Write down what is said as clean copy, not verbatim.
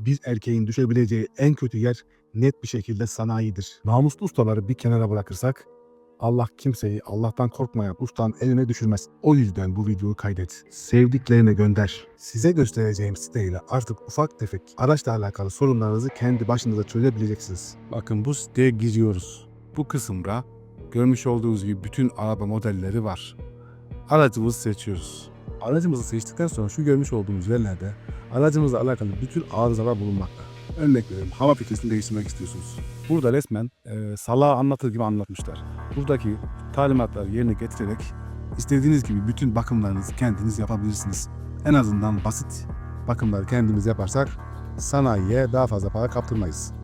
Bir erkeğin düşebileceği en kötü yer net bir şekilde sanayidir. Namuslu ustaları bir kenara bırakırsak Allah kimseyi Allah'tan korkmayan ustan eline düşürmez. O yüzden bu videoyu kaydet. Sevdiklerine gönder. Size göstereceğim siteyle artık ufak tefek araçla alakalı sorunlarınızı kendi başınıza çözebileceksiniz. Bakın bu siteye giriyoruz. Bu kısımda görmüş olduğunuz gibi bütün araba modelleri var. Aracımızı seçiyoruz. Aracımızı seçtikten sonra şu görmüş olduğumuz yerlerde aracımızla alakalı bütün arızalar bulunmakta. Örnek veriyorum, hava filtresini değiştirmek istiyorsunuz. Burada resmen salağı anlatır gibi anlatmışlar. Buradaki talimatları yerine getirerek istediğiniz gibi bütün bakımlarınızı kendiniz yapabilirsiniz. En azından basit bakımları kendimiz yaparsak sanayiye daha fazla para kaptırmayız.